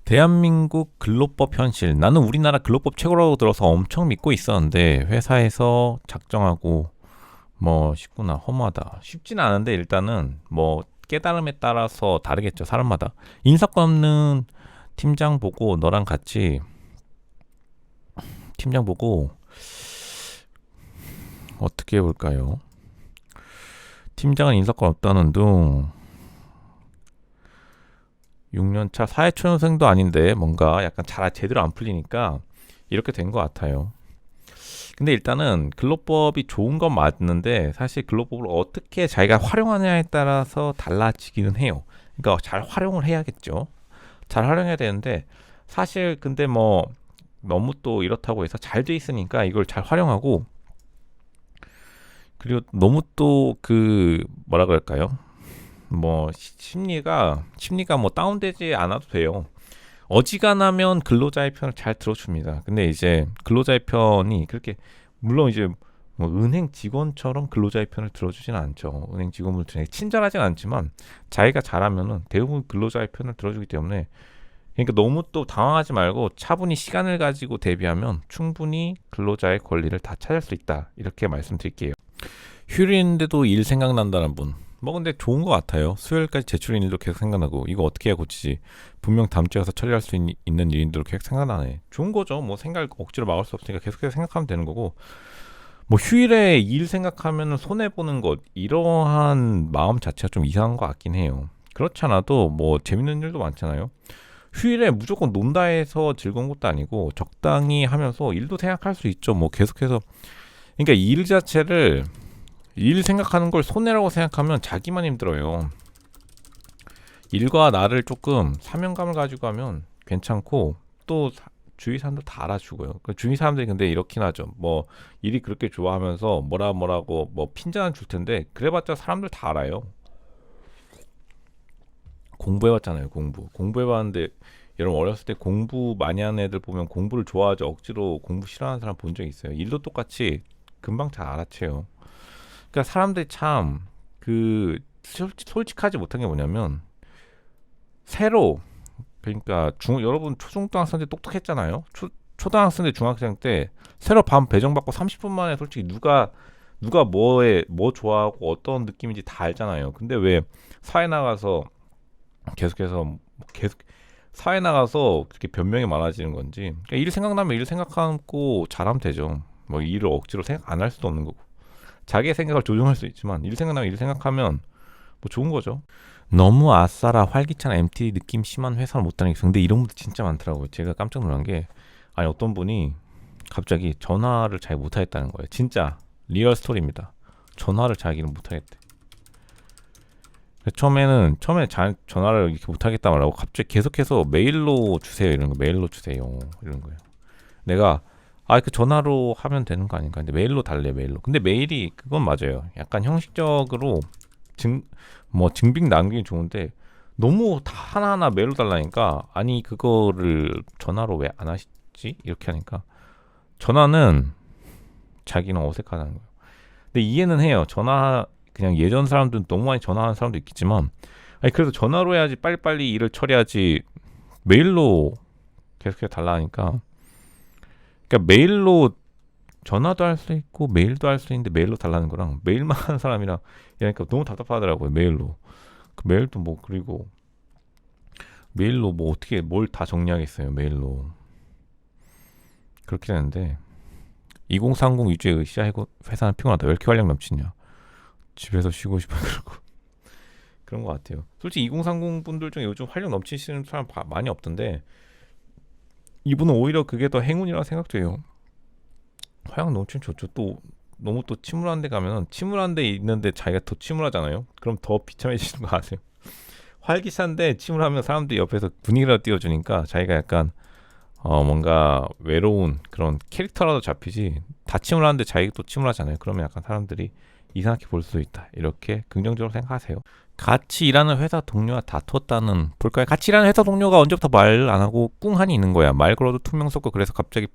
대한민국 근로법 현실. 나는 우리나라 근로법 최고라고 들어서 엄청 믿고 있었는데 회사에서 작정하고 쉽구나 허무하다 쉽진 않은데 일단은 깨달음에 따라서 다르겠죠 사람마다. 인사권 없는 팀장 보고 너랑 같이 팀장 보고 어떻게 해볼까요? 팀장은 인사권 없다는 둥 6년차 사회초년생도 아닌데 뭔가 약간 잘 제대로 안 풀리니까 이렇게 된 것 같아요. 근데 일단은 근로법이 좋은 건 맞는데 사실 근로법을 어떻게 자기가 활용하냐에 따라서 달라지기는 해요. 그러니까 잘 활용을 해야겠죠. 잘 활용해야 되는데 사실 근데 너무 또 이렇다고 해서 잘 돼 있으니까 이걸 잘 활용하고 그리고 너무 또 뭐라 그럴까요? 심리가 다운되지 않아도 돼요. 어지간하면 근로자의 편을 잘 들어줍니다. 근데 이제 근로자의 편이 그렇게 물론 이제 은행 직원처럼 근로자의 편을 들어주진 않죠. 은행 직원분들 친절하진 않지만 자기가 잘하면은 대부분 근로자의 편을 들어주기 때문에 그러니까 너무 또 당황하지 말고 차분히 시간을 가지고 대비하면 충분히 근로자의 권리를 다 찾을 수 있다. 이렇게 말씀드릴게요. 휴일인데도 일 생각난다는 분. 근데 좋은 것 같아요. 수요일까지 제출인 일도 계속 생각나고 이거 어떻게 해야 고치지. 분명 다음 주에 가서 처리할 수 있는 일인데도 계속 생각나네. 좋은 거죠. 생각 억지로 막을 수 없으니까 계속해서 생각하면 되는 거고. 휴일에 일 생각하면 손해 보는 것 이러한 마음 자체가 좀 이상한 것 같긴 해요. 그렇지 않아도 재밌는 일도 많잖아요. 휴일에 무조건 논다 해서 즐거운 것도 아니고 적당히 하면서 일도 생각할 수 있죠. 계속해서 그러니까 일 생각하는 걸 손해라고 생각하면 자기만 힘들어요. 일과 나를 조금 사명감을 가지고 하면 괜찮고 또 주위 사람들 다 알아주고요. 주위 사람들이 근데 이렇긴 하죠. 일이 그렇게 좋아하면서 뭐라고 핀잔 줄 텐데 그래봤자 사람들 다 알아요. 공부해봤잖아요. 공부해봤는데 여러분 어렸을 때 공부 많이 하는 애들 보면 공부를 좋아하죠. 억지로 공부 싫어하는 사람 본 적 있어요. 일도 똑같이 금방 잘 알아채요. 그러니까 사람들이 참 솔직하지 못한 게 뭐냐면 새로 그러니까 여러분 초중고등학생 때 똑똑했잖아요. 초등학생 때 중학생 때 새로 반 배정받고 30분 만에 솔직히 누가 뭐 좋아하고 어떤 느낌인지 다 알잖아요. 근데 왜 사회 나가서 계속 사회 나가서 그렇게 변명이 많아지는 건지. 그러니까 일 생각나면 일 생각하고 잘하면 되죠. 일을 억지로 생각 안 할 수도 없는 거고. 자기의 생각을 조정할 수 있지만 일 생각나면 일 생각하면 좋은 거죠. 너무 아싸라 활기찬 MT 느낌 심한 회사를 못 다니겠어. 근데 이런 분들 진짜 많더라고요. 제가 깜짝 놀란 게 어떤 분이 갑자기 전화를 잘 못하겠다는 거예요. 진짜 리얼 스토리입니다. 전화를 자기는 못하겠대. 처음에 전화를 이렇게 못하겠다 말하고 갑자기 계속해서 메일로 주세요 메일로 주세요 이런 거예요. 내가 전화로 하면 되는 거 아닌가. 근데 메일로 달래 메일로. 근데 메일이 그건 맞아요. 약간 형식적으로 증빙 남기기 좋은데 너무 다 하나하나 메일로 달라니까 그거를 전화로 왜 안 하시지? 이렇게 하니까 전화는 자기는 어색하다는 거예요. 근데 이해는 해요. 전화 그냥 예전 사람들은 너무 많이 전화하는 사람도 있겠지만 그래도 전화로 해야지 빨리빨리 일을 처리하지 메일로 계속해서 달라 하니까 그러니까 메일로 전화도 할 수 있고 메일도 할 수 있는데 메일로 달라는 거랑 메일만 하는 사람이랑 그러니까 너무 답답하더라고요. 메일로 메일도 그리고 메일로 어떻게 뭘 다 정리하겠어요. 메일로 그렇게 되는데 2030 위주의 의시야 회사는 피곤하다. 왜 이렇게 활력 넘치냐. 집에서 쉬고 싶어 그러고 그런 것 같아요. 솔직히 2030 분들 중에 요즘 활력 넘치시는 사람 많이 없던데 이분은 오히려 그게 더 행운이라고 생각돼요. 활력 넘치면 좋죠. 또 너무 또 침울한 데 가면 침울한 데 있는데 자기가 더 침울하잖아요. 그럼 더 비참해지는 거 아세요? 활기찬데 침울하면 사람들이 옆에서 분위기라도 띄워주니까 자기가 약간 뭔가 외로운 그런 캐릭터라도 잡히지. 다 침울한데 자기가 또 침울하잖아요. 그러면 약간 사람들이 이상하게 볼 수도 있다. 이렇게 긍정적으로 생각하세요. 같이 일하는 회사 동료와 다퉜다는 볼까요? 같이 일하는 회사 동료가 언제부터 말 안 하고 꿍하니 있는 거야. 말 걸어도 투명 섞고 그래서 갑자기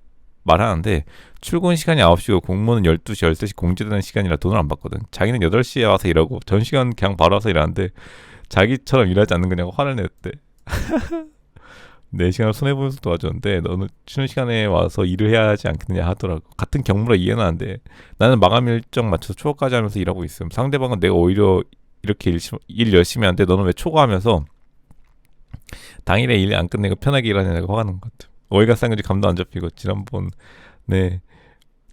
말하는데 출근 시간이 9시고 공무원은 12시, 13시 공지되는 시간이라 돈을 안 받거든. 자기는 8시에 와서 일하고 전 시간 그냥 바로 와서 일하는데 자기처럼 일하지 않는 거냐고 화를 냈대. 내 시간을 손해보면서 도와줬는데 너는 쉬는 시간에 와서 일을 해야 하지 않겠느냐 하더라고. 같은 경무라 이해는 안 돼. 나는 마감 일정 맞춰서 초과까지 하면서 일하고 있음. 상대방은 내가 오히려 이렇게 일 열심히 하는데 너는 왜 초과하면서 당일에 일 안 끝내고 편하게 일하냐고 화가 나는 것 같아. 어이가 싼 건지 감도 안 잡히고 네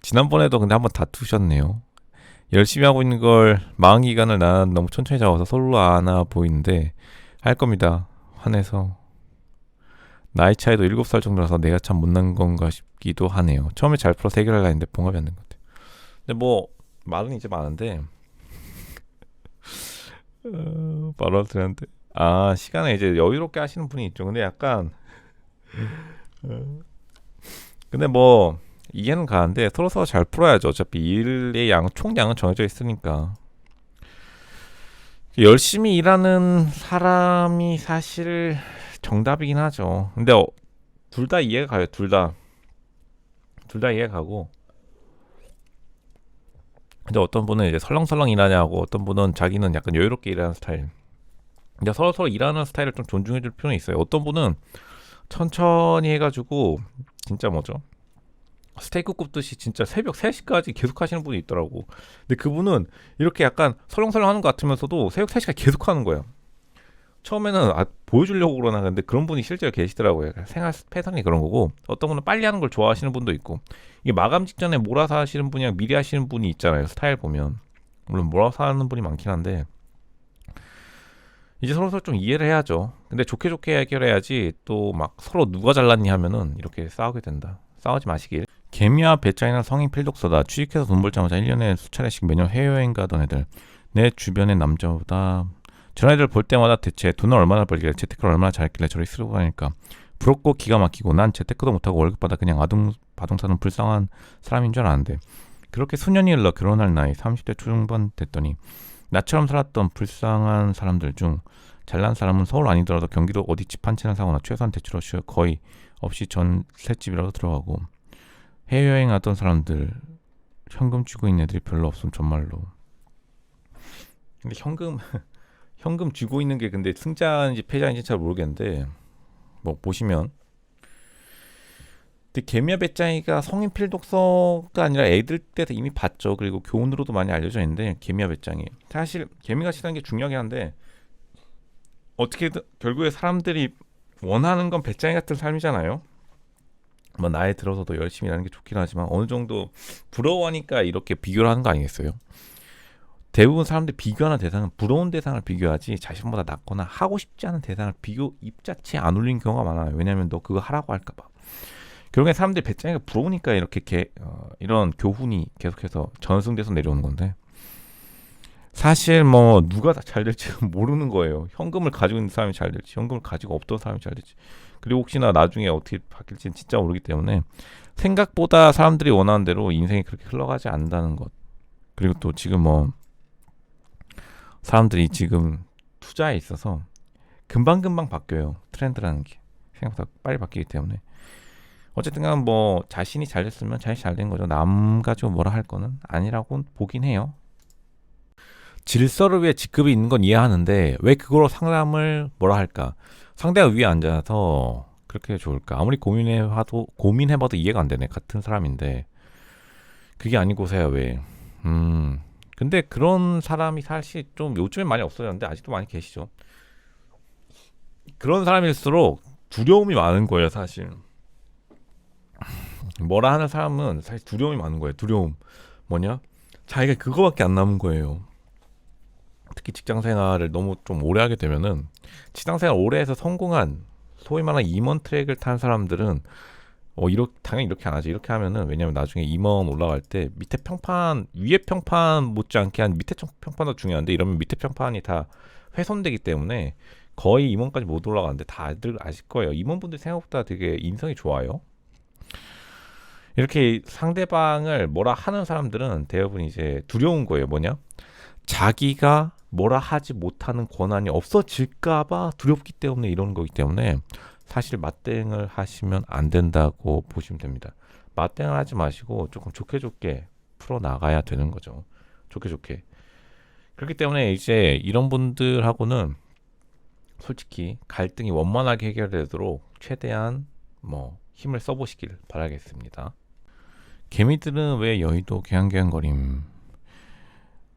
지난번에도 근데 한번 다투셨네요. 열심히 하고 있는 걸 마흔 기간을 난 너무 천천히 잡아서 서로 안아 보이는데 할 겁니다. 화내서 나이 차이도 7살 정도라서 내가 참 못난 건가 싶기도 하네요. 처음에 잘 풀어서 해결하려 했는데 봉합이 안 된 것 같아요. 근데 뭐 말은 이제 많은데 바로 드렸는데 시간을 이제 여유롭게 하시는 분이 있죠. 근데 약간 근데 뭐 이해는 가는데 서로 잘 풀어야죠. 어차피 일의 총량은 정해져 있으니까. 열심히 일하는 사람이 사실 정답이긴 하죠. 근데 둘 다 이해가 가요. 둘 다 이해가 가고. 근데 어떤 분은 이제 설렁설렁 일하냐고, 어떤 분은 자기는 약간 여유롭게 일하는 스타일. 근데 서로 일하는 스타일을 좀 존중해줄 필요는 있어요. 어떤 분은 천천히 해가지고 진짜 뭐죠? 스테이크 굽듯이 진짜 새벽 3시까지 계속 하시는 분이 있더라고. 근데 그분은 이렇게 약간 설렁설렁 하는 것 같으면서도 새벽 3시까지 계속 하는 거예요. 처음에는 보여주려고 그러나 근데 그런 분이 실제로 계시더라고요. 생활 패턴이 그런 거고 어떤 분은 빨리 하는 걸 좋아하시는 분도 있고 이게 마감 직전에 몰아서 하시는 분이랑 미리 하시는 분이 있잖아요. 스타일 보면 물론 몰아서 하는 분이 많긴 한데 이제 서로 좀 이해를 해야죠. 근데 좋게 해결해야지 또 막 서로 누가 잘났니 하면은 이렇게 싸우게 된다. 싸우지 마시길. 개미와 배짱이나 성인 필독서다. 취직해서 돈 벌자마자 1년에 수차례씩 매년 해외여행 가던 애들. 내 주변의 남자보다 저런 애들 볼 때마다 대체 돈을 얼마나 벌길래 재테크를 얼마나 잘했길래 저리 쓰고 가니까 부럽고 기가 막히고 난 재테크도 못하고 월급 받아 그냥 바동 사는 불쌍한 사람인 줄 알았는데 그렇게 수년이 흘러 결혼할 나이 30대 초중반 됐더니 나처럼 살았던 불쌍한 사람들 중 잘난 사람은 서울 아니더라도 경기도 어디 집 한 채나 사거나 최소한 대출 없이 거의 없이 전셋집이라도 들어가고 해외여행 하던 사람들 현금 쥐고 있는 애들이 별로 없음 정말로. 근데 현금 쥐고 있는 게 근데 승자인지 패자인지 잘 모르겠는데 뭐 보시면 근데 개미야 배짱이가 성인 필독서가 아니라 애들 때 이미 봤죠. 그리고 교훈으로도 많이 알려져 있는데 개미야 배짱이 사실 개미가 치는 게 중요하긴 한데 어떻게든 결국에 사람들이 원하는 건 배짱이 같은 삶이잖아요. 뭐 나이 들어서도 열심히 일하는 게 좋긴 하지만 어느 정도 부러워하니까 이렇게 비교를 하는 거 아니겠어요? 대부분 사람들이 비교하는 대상은 부러운 대상을 비교하지 자신보다 낫거나 하고 싶지 않은 대상을 비교 입 자체에 안 올리는 경우가 많아요. 왜냐하면 너 그거 하라고 할까봐. 결국에 사람들이 배짱이가 부러우니까 이렇게 이런 교훈이 계속해서 전승돼서 내려오는 건데 사실 뭐 누가 다 잘 될지 모르는 거예요. 현금을 가지고 있는 사람이 잘 될지 현금을 가지고 없던 사람이 잘 될지 그리고 혹시나 나중에 어떻게 바뀔지는 진짜 모르기 때문에 생각보다 사람들이 원하는 대로 인생이 그렇게 흘러가지 않는다는 것. 그리고 또 지금 뭐 사람들이 지금 투자에 있어서 금방금방 바뀌어요. 트렌드라는 게 생각보다 빨리 바뀌기 때문에 어쨌든 간 뭐 자신이 잘 됐으면 자신이 잘 된 거죠. 남 가지고 뭐라 할 거는 아니라고 보긴 해요. 질서를 위해 직급이 있는 건 이해하는데 왜 그거로 사람을 뭐라 할까? 상대가 위에 앉아서 그렇게 좋을까? 아무리 고민해봐도 이해가 안 되네. 같은 사람인데 그게 아니고서야 왜? 근데 그런 사람이 사실 좀 요즘엔 많이 없어졌는데 아직도 많이 계시죠. 그런 사람일수록 두려움이 많은 거예요, 사실. 뭐라 하는 사람은 사실 두려움이 많은 거예요. 두려움. 뭐냐? 자기가 그거밖에 안 남은 거예요. 특히 직장 생활을 너무 좀 오래 하게 되면은 직장 생활 오래 해서 성공한 소위 말하는 임원 트랙을 탄 사람들은 당연히 이렇게 안 하죠. 이렇게 하면은 왜냐면 나중에 임원 올라갈 때 밑에 평판 위에 평판 못지않게 한 밑에 평판도 중요한데 이러면 밑에 평판이 다 훼손되기 때문에 거의 임원까지 못 올라가는데 다들 아실 거예요. 임원분들 생각보다 되게 인성이 좋아요. 이렇게 상대방을 뭐라 하는 사람들은 대부분 이제 두려운 거예요. 뭐냐? 자기가 뭐라 하지 못하는 권한이 없어질까봐 두렵기 때문에 이런 거기 때문에 사실 맞대응을 하시면 안 된다고 보시면 됩니다. 맞대응을 하지 마시고 조금 좋게 풀어나가야 되는 거죠. 좋게. 그렇기 때문에 이제 이런 분들하고는 솔직히 갈등이 원만하게 해결되도록 최대한 뭐 힘을 써보시길 바라겠습니다. 개미들은 왜 여의도 개항개항거림?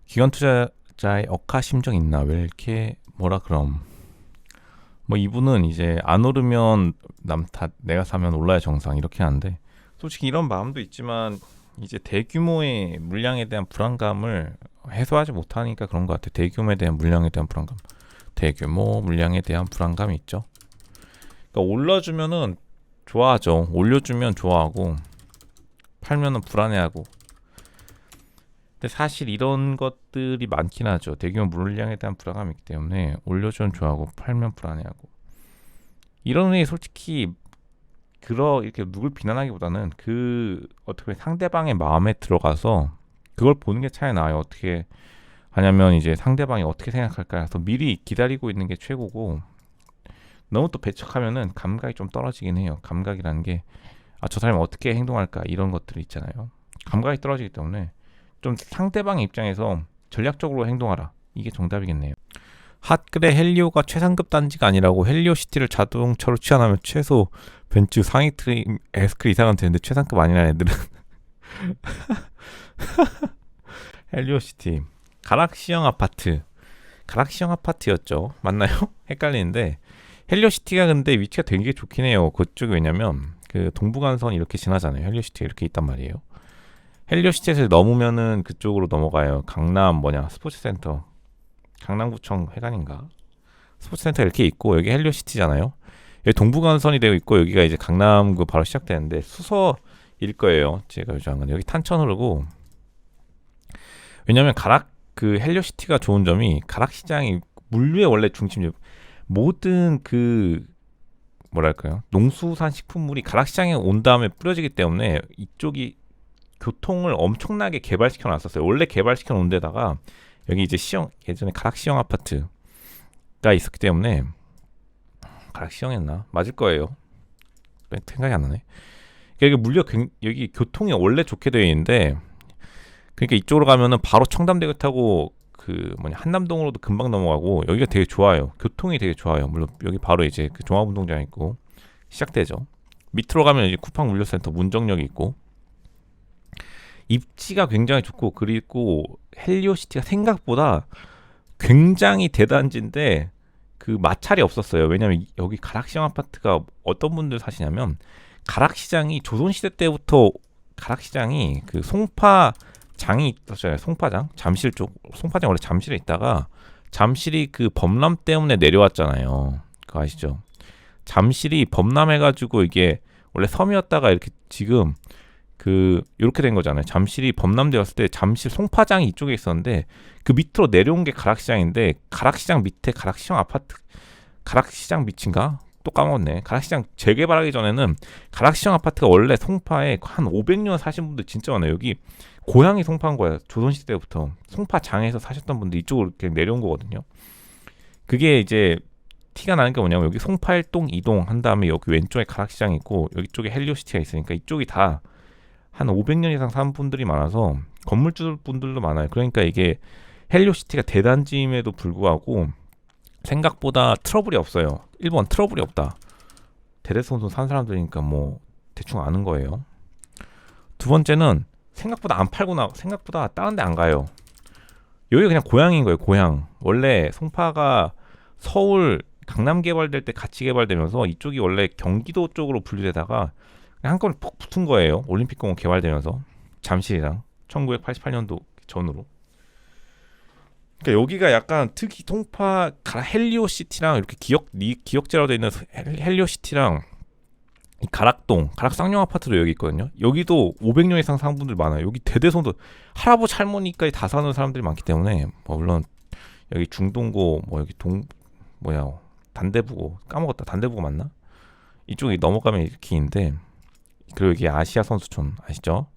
기관 투자자의 억하심정 있나? 왜 이렇게 뭐라 그럼? 뭐 이분은 이제 안 오르면 내가 사면 올라야 정상 이렇게 하는데, 솔직히 이런 마음도 있지만 이제 대규모의 물량에 대한 불안감을 해소하지 못하니까 그런 것 같아요. 대규모에 대한 물량에 대한 불안감, 대규모 물량에 대한 불안감이 있죠. 그러니까 올려주면은 좋아하죠. 올려주면 좋아하고 팔면은 불안해하고. 근데 사실 이런 것들이 많긴 하죠. 대규모 물량에 대한 불안감이 있기 때문에 올려주면 좋아하고 팔면 불안해하고. 이런 애 솔직히 이렇게 누굴 비난하기보다는 어떻게 보면 상대방의 마음에 들어가서 그걸 보는 게 차라리 나아요. 어떻게 하냐면 이제 상대방이 어떻게 생각할까 해서 미리 기다리고 있는 게 최고고, 너무 또 배척하면은 감각이 좀 떨어지긴 해요. 감각이라는 게 저 사람이 어떻게 행동할까 이런 것들이 있잖아요. 감각이 떨어지기 때문에 좀 상대방의 입장에서 전략적으로 행동하라, 이게 정답이겠네요. 핫글의 헬리오가 최상급 단지가 아니라고. 헬리오시티를 자동차로 취한하면 최소 벤츠 상위 트림 S클 이상은 되는데 최상급 아니라는 애들은 헬리오시티 가락시형 아파트였죠. 맞나요? 헷갈리는데 헬리오시티가 근데 위치가 되게 좋긴 해요. 그쪽이 왜냐면 그 동부간선이 이렇게 지나잖아요. 헬리오시티가 이렇게 있단 말이에요. 헬리오시티에서 넘으면은 그쪽으로 넘어가요. 강남 스포츠센터, 강남구청 회관인가 스포츠센터 이렇게 있고, 여기 헬리오시티잖아요. 여기 동부간선이 되어 있고, 여기가 이제 강남구 바로 시작되는데 수서일 거예요. 제가 요즘 안 여기 탄천 흐르고. 왜냐면 그 헬리오시티가 좋은 점이 가락시장이 물류의 원래 중심, 모든 뭐랄까요, 농수산 식품물이 가락시장에 온 다음에 뿌려지기 때문에 이쪽이 교통을 엄청나게 개발시켜 놨었어요. 원래 개발시켜 놓은 데다가 여기 이제 예전에 가락시형 아파트가 있었기 때문에, 가락시형이었나? 맞을 거예요. 생각이 안 나네. 그러니까 여기 교통이 원래 좋게 되어 있는데, 그러니까 이쪽으로 가면은 바로 청담대교 타고 한남동으로도 금방 넘어가고, 여기가 되게 좋아요. 교통이 되게 좋아요. 물론 여기 바로 이제 그 종합운동장 있고 시작되죠. 밑으로 가면 이제 쿠팡 물류센터 문정역이 있고, 입지가 굉장히 좋고, 그리고 헬리오시티가 생각보다 굉장히 대단지인데 그 마찰이 없었어요. 왜냐면 여기 가락시장 아파트가 어떤 분들 사시냐면, 가락시장이 조선시대 때부터 가락시장이 그 송파장이 있었잖아요. 송파장, 잠실 쪽. 송파장 원래 잠실에 있다가 잠실이 그 범람 때문에 내려왔잖아요. 그거 아시죠? 잠실이 범람해가지고 이게 원래 섬이었다가 이렇게 지금 이렇게 된 거잖아요. 잠실이 범람되었을 때 잠실 송파장이 이쪽에 있었는데 그 밑으로 내려온 게 가락시장인데, 가락시장 밑에 가락시장 아파트, 가락시장 밑인가? 또 까먹었네. 가락시장 재개발하기 전에는 가락시장 아파트가 원래 송파에 한 500년 사신 분들 진짜 많아요. 여기 고향이 송파인 거예요. 조선시대 때부터 송파장에서 사셨던 분들 이쪽으로 이렇게 내려온 거거든요. 그게 이제 티가 나는 게 뭐냐면, 여기 송파 1동 2동 한 다음에 여기 왼쪽에 가락시장이 있고, 여기 쪽에 헬리오시티가 있으니까 이쪽이 다 한 500년 이상 산 분들이 많아서 건물주 분들도 많아요. 그러니까 이게 헬리오시티가 대단지임에도 불구하고 생각보다 트러블이 없어요. 1번 트러블이 없다. 대대손손 산 사람들이니까 뭐 대충 아는 거예요. 두 번째는 생각보다 안 팔고 생각보다 다른 데 안 가요. 여기가 그냥 고향인 거예요. 고향. 원래 송파가 서울 강남 개발될 때 같이 개발되면서 이쪽이 원래 경기도 쪽으로 분류되다가 한꺼번에 푹 붙은 거예요. 올림픽공원 개발되면서 잠실이랑 1988년도 전으로. 그러니까 여기가 약간 특히 송파 헬리오시티랑 이렇게 기역제로 되어 있는 헬리오시티랑 이 가락 쌍용 아파트도 여기 있거든요. 여기도 500년 이상 사는 분들 많아요. 여기 대대손도 할아버지 할머니까지 다 사는 사람들이 많기 때문에, 뭐 물론 여기 중동고 여기 단대부고 까먹었다. 단대부고 맞나? 이쪽이 넘어가면 이렇게 있는데, 그리고 여기 아시아 선수촌 아시죠?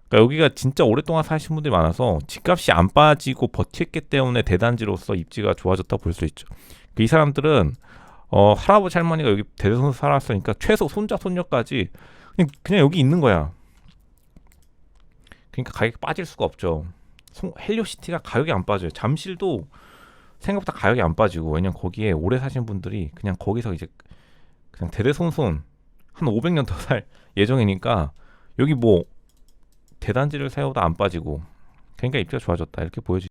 그러니까 여기가 진짜 오랫동안 사신 분들이 많아서 집값이 안 빠지고 버텼기 때문에 대단지로서 입지가 좋아졌다 볼 수 있죠. 이 사람들은 할아버지 할머니가 여기 대대손 살았으니까 최소 손자 손녀까지 그냥 여기 있는 거야. 그러니까 가격이 빠질 수가 없죠. 헬리오시티가 가격이 안 빠져요. 잠실도 생각보다 가격이 안 빠지고, 왜냐면 거기에 오래 사신 분들이 그냥 거기서 이제 그냥 대대손손 한 500년 더 살 예정이니까 여기 뭐 대단지를 세워도 안 빠지고, 그러니까 입지가 좋아졌다 이렇게 보여지.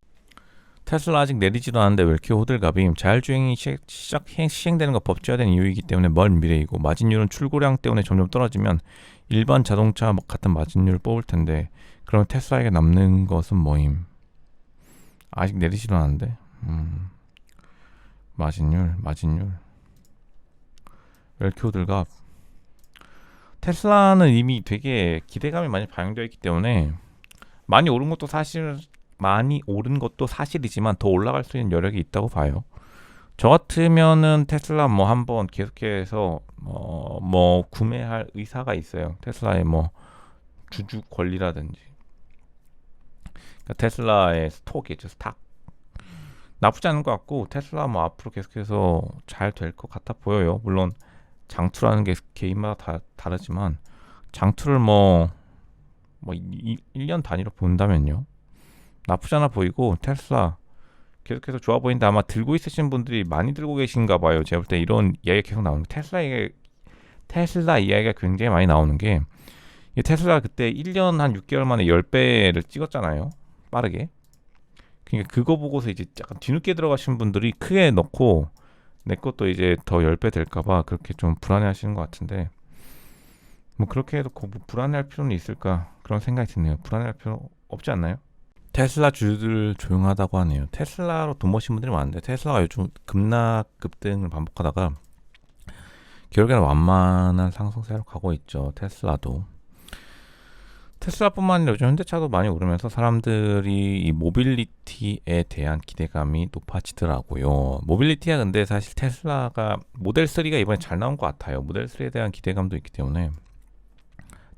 테슬라 아직 내리지도 않았는데 왜 이렇게 호들갑임? 자율주행이 시행되는 거 법제화된 이유이기 때문에 먼 미래이고, 마진율은 출고량 때문에 점점 떨어지면 일반 자동차 같은 마진율을 뽑을 텐데, 그러면 테슬라에게 남는 것은 뭐임? 아직 내리지도 않았는데. 마진율 왜 이렇게 호들갑? 테슬라는 이미 되게 기대감이 많이 반영되어 있기 때문에 많이 오른 것도 사실이지만 더 올라갈 수 있는 여력이 있다고 봐요. 저 같으면은 테슬라 뭐 한번 계속해서 뭐 구매할 의사가 있어요. 테슬라의 뭐 주주 권리라든지, 그러니까 테슬라의 스톡이죠, 스탁. 나쁘지 않은 것 같고, 테슬라 뭐 앞으로 계속해서 잘 될 것 같아 보여요. 물론 장투라는 게 개인마다 다르지만, 장투를 뭐 1년 단위로 본다면요, 나쁘지 않아 보이고, 테슬라 계속해서 좋아 보이는데, 아마 들고 있으신 분들이 많이 들고 계신가 봐요. 제가 볼 때 이런 이야기가 계속 나오는 게, 테슬라 이야기가 굉장히 많이 나오는 게, 테슬라 그때 1년 한 6개월 만에 10배를 찍었잖아요, 빠르게. 그러니까 그거 보고서 이제 약간 뒤늦게 들어가신 분들이 크게 넣고, 내 것도 이제 더 10배 될까봐 그렇게 좀 불안해 하시는 것 같은데, 뭐 그렇게 해도 뭐 불안해할 필요는 있을까, 그런 생각이 드네요. 불안해할 필요 없지 않나요? 테슬라 주주들 조용하다고 하네요. 테슬라로 돈 버신 분들이 많은데, 테슬라가 요즘 급등을 반복하다가 결국에는 완만한 상승세로 가고 있죠. 테슬라뿐만 아니라 요즘 현대차도 많이 오르면서 사람들이 이 모빌리티에 대한 기대감이 높아지더라고요. 모빌리티가 근데 사실 테슬라가 모델 3가 이번에 잘 나온 것 같아요. 모델 3에 대한 기대감도 있기 때문에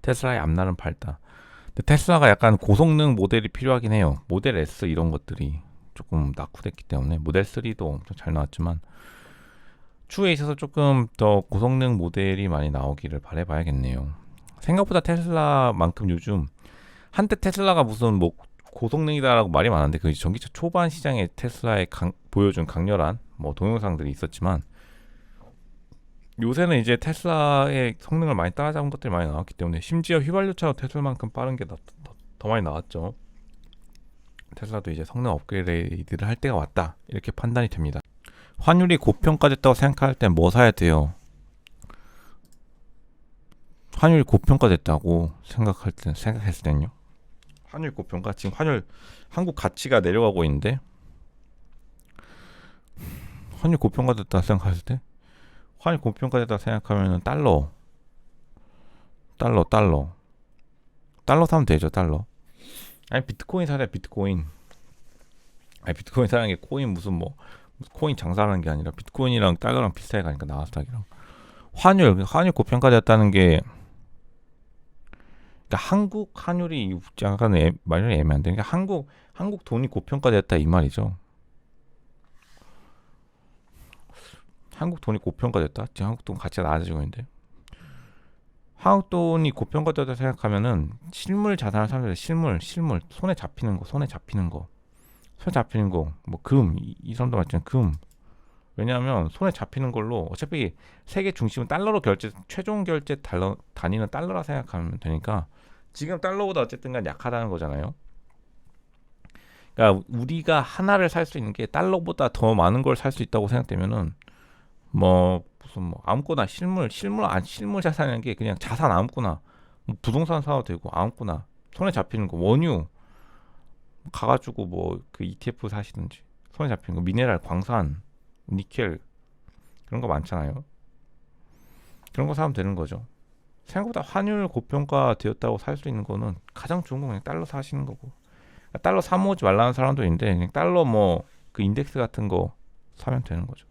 테슬라의 앞날은 밝다. 근데 테슬라가 약간 고성능 모델이 필요하긴 해요. 모델 S 이런 것들이 조금 낙후됐기 때문에, 모델 3도 엄청 잘 나왔지만 추후에 있어서 조금 더 고성능 모델이 많이 나오기를 바라봐야겠네요. 생각보다 테슬라만큼 요즘, 한때 테슬라가 무슨 뭐 고성능이다라고 말이 많은데, 그 전기차 초반 시장에 테슬라의 보여준 강렬한 뭐 동영상들이 있었지만, 요새는 이제 테슬라의 성능을 많이 따라잡은 것들이 많이 나왔기 때문에, 심지어 휘발유차로 테슬라만큼 빠른 게 더 많이 나왔죠. 테슬라도 이제 성능 업그레이드를 할 때가 왔다, 이렇게 판단이 됩니다. 환율이 고평가됐다고 생각할 땐 뭐 사야 돼요? 환율이 고평가됐다고 생각했을 땐요? 환율 고평가? 지금 한국 가치가 내려가고 있는데, 환율 고평가됐다 생각했을 때, 환율 고평가됐다 생각하면은 달러 사면 되죠. 달러. 아니 비트코인 사자, 비트코인. 아니 비트코인 사는 게 코인 무슨 코인 장사하는 게 아니라 비트코인이랑 달러랑 비슷하게 가니까, 나스닥이랑. 환율 고평가됐다는 게, 그러니까 한국 환율이 약간 말이 애매한데, 그러니까 한국 돈이 고평가됐다 이 말이죠. 한국 돈이 고평가됐다? 지금 한국 돈 가치가 낮아지고 있는데, 한국 돈이 고평가됐다 생각하면은 실물 자산을 사면 돼. 실물 손에 잡히는 거, 뭐 이 사람도 말했잖아요. 금. 왜냐하면 손에 잡히는 걸로 어차피 세계 중심은 달러로 최종 결제 단위는 달러라 생각하면 되니까, 지금 달러보다 어쨌든 간 약하다는 거잖아요. 그러니까 우리가 하나를 살 수 있는 게 달러보다 더 많은 걸 살 수 있다고 생각되면은, 무슨 아무거나 실물 자산이라는 게 그냥 자산 아무거나, 부동산 사도 되고, 아무거나 손에 잡히는 거, 원유 가가지고 그 ETF 사시든지, 손에 잡히는 거, 미네랄, 광산, 니켈, 그런 거 많잖아요. 그런 거 사면 되는 거죠. 생각보다 환율 고평가 되었다고 살 수 있는 거는 가장 좋은 건 그냥 달러 사시는 거고, 달러 사 모으지 말라는 사람도 있는데, 그냥 달러 그 인덱스 같은 거 사면 되는 거죠.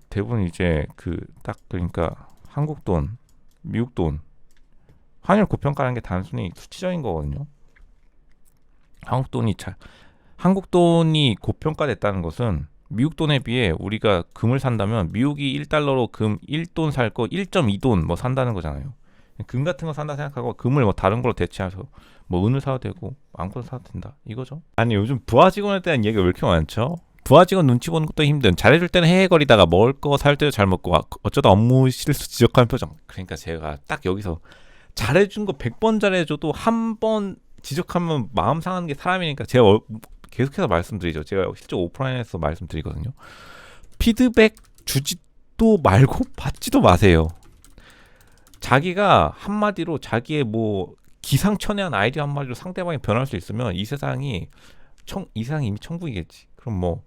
대부분 이제 그러니까 한국 돈, 미국 돈, 환율 고평가라는 게 단순히 수치적인 거거든요. 한국 돈이 고평가됐다는 것은, 미국 돈에 비해 우리가 금을 산다면 미국이 1달러로 금 1돈 살 거 1.2돈 산다는 거잖아요. 금 같은 거 산다 생각하고 금을 뭐 다른 걸로 대체해서 뭐 은을 사도 되고 아무거나 사도 된다 이거죠. 아니 요즘 부하 직원에 대한 얘기가 왜 이렇게 많죠? 부하 직원 눈치 보는 것도 힘든. 잘해줄 때는 헤헤거리다가 먹을 거 살 때도 잘 먹고 어쩌다 업무 실수 지적하는 표정. 그러니까 제가 딱 여기서 잘해준 거 100번 잘해줘도 한 번 지적하면 마음 상하는 게 사람이니까 제가 계속해서 말씀드리죠. 제가 실제 오프라인에서 말씀드리거든요. 피드백 주지도 말고 받지도 마세요. 자기가 한마디로 자기의 뭐 기상천외한 아이디어 한마디로 상대방이 변할 수 있으면 이 세상이 이미 천국이겠지. 그럼 뭐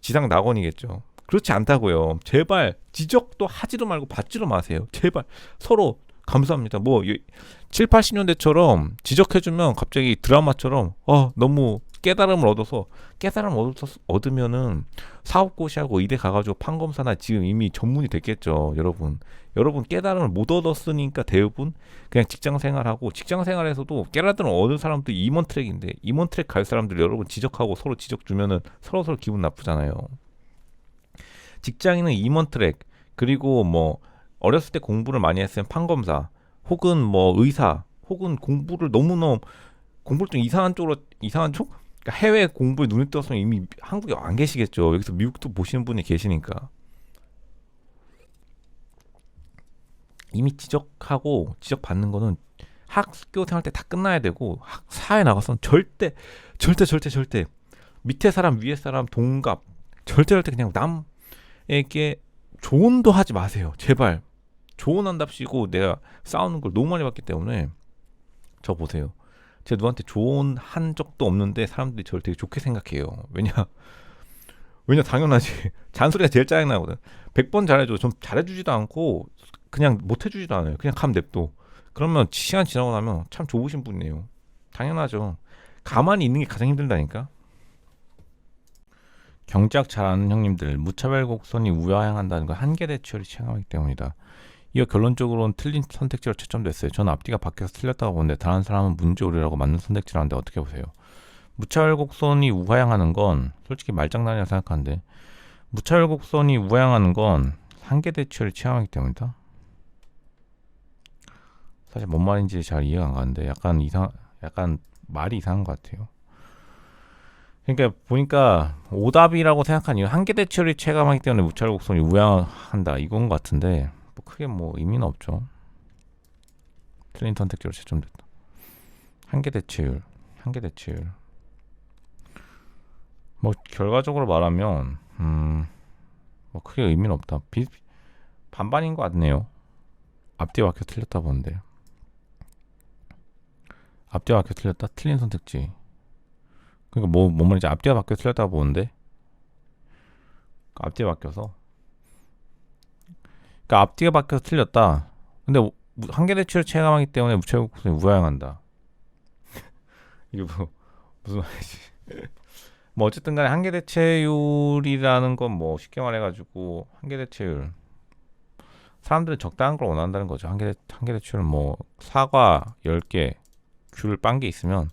지상 낙원이겠죠. 그렇지 않다고요. 제발 지적도 하지도 말고 받지도 마세요. 제발 서로 감사합니다. 뭐 7, 80년대처럼 지적해주면 갑자기 드라마처럼 너무 깨달음을 얻으면은 사업고시하고 의대 가가지고 판검사나 지금 이미 전문이 됐겠죠. 여러분 깨달음을 못 얻었으니까 대부분 그냥 직장생활하고 직장생활에서도 깨달음을 얻은 사람들이 임원 트랙인데 임원 트랙 갈 사람들 여러분 지적하고 서로 지적 주면은 서로 기분 나쁘잖아요. 직장인은 임원 트랙 그리고 뭐 어렸을 때 공부를 많이 했으면 판검사 혹은 뭐 의사 혹은 공부를 좀 이상한 쪽 그러니까 해외 공부에 눈이 떴으면 이미 한국에 안 계시겠죠. 여기서 미국도 보시는 분이 계시니까 이미 지적받는 거는 학교 생활 때 다 끝나야 되고 사회 나가서는 절대 밑에 사람 위에 사람 동갑 절대 그냥 남에게 조언도 하지 마세요. 제발 조언한답시고 내가 싸우는 걸 너무 많이 봤기 때문에 저 보세요. 제가 누구한테 조언한 적도 없는데 사람들이 저를 되게 좋게 생각해요. 왜냐 당연하지. 잔소리가 제일 짜증나거든. 100번 잘해줘. 좀 잘해주지도 않고 그냥 못해주지도 않아요. 그냥 감 냅둬. 그러면 시간 지나고 나면 참 좋으신 분이에요. 당연하죠. 가만히 있는 게 가장 힘들다니까. 경제학 잘 아는 형님들, 무차별 곡선이 우하향한다는 건 한계 대처를 체감하기 때문이다. 이어 결론적으로는 틀린 선택지로 채점됐어요. 저는 앞뒤가 바뀌어서 틀렸다고 보는데 다른 사람은 문제오리라고 맞는 선택지를 하는데 어떻게 보세요? 무차별 곡선이 우하향하는 건 솔직히 말장난이라 생각하는데 무차별 곡선이 우하향하는 건 한계 대처를 체감하기 때문이다. 사실 뭔 말인지 잘 이해가 안 가는데 약간 말이 이상한 것 같아요. 그러니까 보니까 오답이라고 생각한 이유 한계 대처를 체감하기 때문에 무차별 곡선이 우하향한다 이건 것 같은데 뭐 크게 뭐 의미는 없죠. 틀린 선택지로 채점됐다. 한계 대체율 뭐 결과적으로 말하면 뭐 크게 의미는 없다. 반반인 것 같네요. 앞뒤 바뀌어 틀렸다 보는데 앞뒤 바뀌어 틀렸다 틀린 선택지. 그러니까 뭔 말인지 앞뒤가 바뀌어 틀렸다 보는데 앞뒤가 바뀌어서 그러니까 앞뒤가 바뀌어서 틀렸다. 근데 한계 대체율 체감하기 때문에 무차별 곡선이 우하향한다. 이게 무슨 말이지? 뭐 어쨌든 간에 한계 대체율이라는 건 뭐 쉽게 말해가지고 한계 대체율 사람들은 적당한 걸 원한다는 거죠. 한계 대체율은 뭐 사과 10개 귤 빵 개 있으면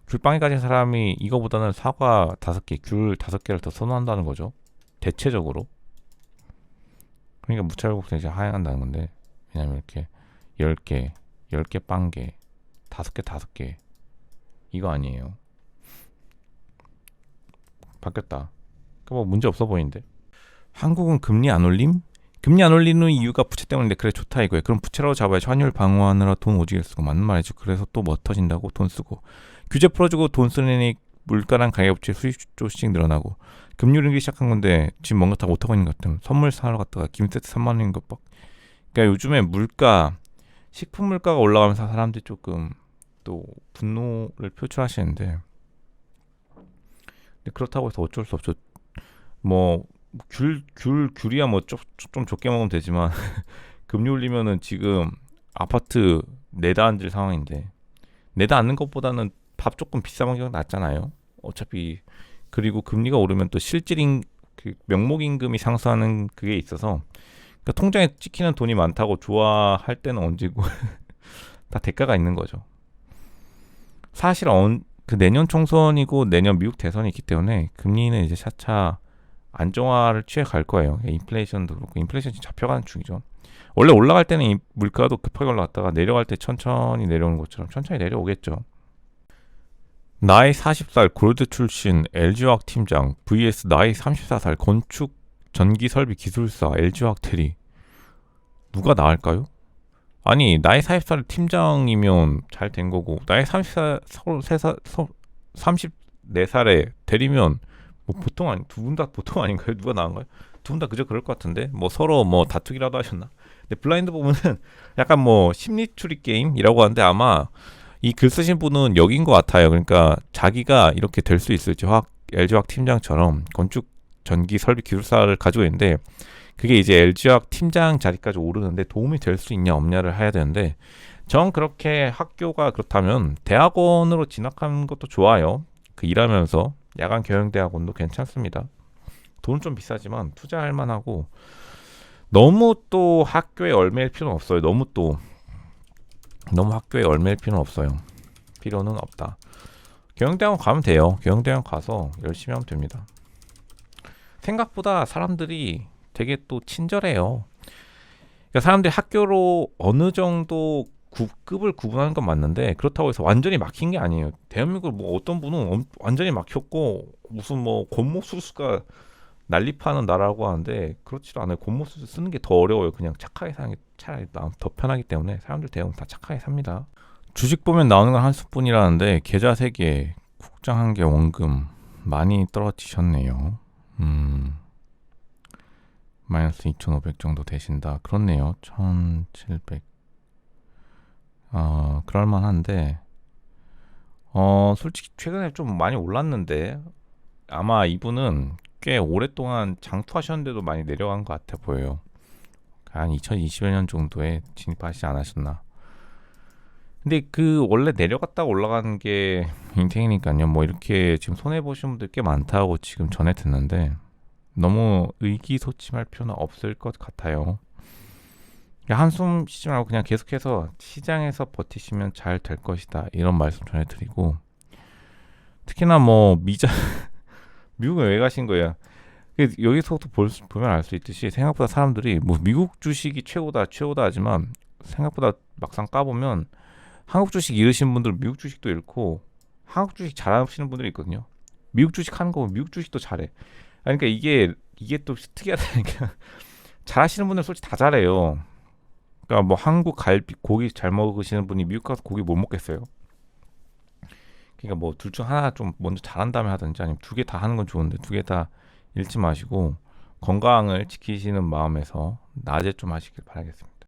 귤 빵이 가진 사람이 이거보다는 사과 5개 귤 5개를 더 선호한다는 거죠. 대체적으로. 그러니까 무차별 곡선이 이제 하향한다는 건데 왜냐면 이렇게 10개 빵개 5개 이거 아니에요. 바뀌었다. 그러니까 뭐 문제 없어 보이는데. 한국은 금리 안 올림? 금리 안 올리는 이유가 부채 때문인데 그래 좋다 이거예요. 그럼 부채라고 잡아야지. 환율 방어하느라 돈 오지게 쓰고 맞는 말이죠. 그래서 또 뭐 터진다고 돈 쓰고 규제 풀어주고 돈 쓰느니 물가랑 가계부채 수입 조금씩 늘어나고 금리 오르기 시작한 건데 지금 뭔가 다 못하고 있는 것 같아요. 선물 사러 갔다가 김세트 3만 원인 것 막. 그러니까 요즘에 식품 물가가 올라가면서 사람들이 조금 또 분노를 표출하시는데 근데 그렇다고 해서 어쩔 수 없죠. 뭐 귤이야 뭐 좀 적게 먹으면 되지만 금리 올리면은 지금 아파트 내다 앉을 상황인데 내다 앉는 것보다는 밥 조금 비싸 먹는 게 낫잖아요. 어차피 그리고 금리가 오르면 또 실질인 그 명목임금이 상승하는 그게 있어서 그러니까 통장에 찍히는 돈이 많다고 좋아할 때는 언제고 다 대가가 있는 거죠. 사실 그 내년 총선이고 내년 미국 대선이 있기 때문에 금리는 이제 차차 안정화를 취해 갈 거예요. 인플레이션도 그렇고 인플레이션이 잡혀가는 중이죠. 원래 올라갈 때는 이 물가도 급하게 올라갔다가 내려갈 때 천천히 내려오는 것처럼 천천히 내려오겠죠. 나이 40살 골드 출신 LG화학 팀장 vs 나이 34살 건축 전기 설비 기술사 LG화학 대리, 누가 나을까요? 아니 나이 40살 팀장이면 잘 된 거고 나이 34살에 대리면 뭐 보통 아니 두 분 다 보통 아닌가요? 누가 나은가요? 두 분 다 그저 그럴 것 같은데 뭐 서로 뭐 다투기라도 하셨나? 근데 블라인드 보면은 약간 뭐 심리 추리 게임이라고 하는데 아마 이 글 쓰신 분은 여긴 것 같아요. 그러니까 자기가 이렇게 될 수 있을지 LG화학 팀장처럼 건축 전기 설비 기술사를 가지고 있는데 그게 이제 LG화학 팀장 자리까지 오르는데 도움이 될 수 있냐 없냐를 해야 되는데 전 그렇게 학교가 그렇다면 대학원으로 진학하는 것도 좋아요. 그 일하면서 야간 경영대학원도 괜찮습니다. 돈은 좀 비싸지만 투자할 만하고 너무 또 학교에 얽매일 필요는 없어요. 너무 학교에 얽매일 필요는 없어요. 필요는 없다. 경영대학원 가면 돼요. 경영대학원 가서 열심히 하면 됩니다. 생각보다 사람들이 되게 또 친절해요. 그러니까 사람들이 학교로 어느 정도 급을 구분하는 건 맞는데 그렇다고 해서 완전히 막힌 게 아니에요. 대한민국 뭐 어떤 분은 완전히 막혔고 무슨 뭐 권모수수가 난립하는 나라라고 하는데 그렇지도 않아요. 권모수수 쓰는 게 더 어려워요. 그냥 착하게 사는 게 차라리 더 편하기 때문에 사람들 대부분 다 착하게 삽니다. 주식 보면 나오는 건 한 수뿐이라는데 계좌 3개, 국장 1개, 원금 많이 떨어지셨네요. 마이너스 2,500 정도 되신다. 그렇네요. 1,700. 그럴만한데 솔직히 최근에 좀 많이 올랐는데 아마 이분은 꽤 오랫동안 장투하셨는데도 많이 내려간 것 같아 보여요. 한 2020년 정도에 진입하시지 않으셨나. 근데 그 원래 내려갔다가 올라가는 게 인생이니까요. 뭐 이렇게 지금 손해보신 분들 꽤 많다고 지금 전해 듣는데 너무 의기소침할 필요는 없을 것 같아요. 한숨 쉬지 말고 그냥 계속해서 시장에서 버티시면 잘 될 것이다, 이런 말씀 전해드리고, 특히나 뭐 미국에 왜 가신 거야? 여기서부터 보면 알 수 있듯이 생각보다 사람들이 뭐 미국 주식이 최고다 하지만 생각보다 막상 까보면 한국 주식 잃으신 분들은 미국 주식도 잃고 한국 주식 잘하시는 분들이 있거든요. 미국 주식 하는 거 보면 미국 주식도 잘해. 그러니까 이게 또 특이하다니까. 잘하시는 분들 솔직히 다 잘해요. 그러니까 뭐 한국 갈비 고기 잘 먹으시는 분이 미국 가서 고기 못 먹겠어요? 그러니까 뭐 둘 중 하나 좀 먼저 잘한 다음에 하든지 아니면 두 개 다 하는 건 좋은데 두 개 다 잃지 마시고 건강을 지키시는 마음에서 낮에 좀 하시길 바라겠습니다.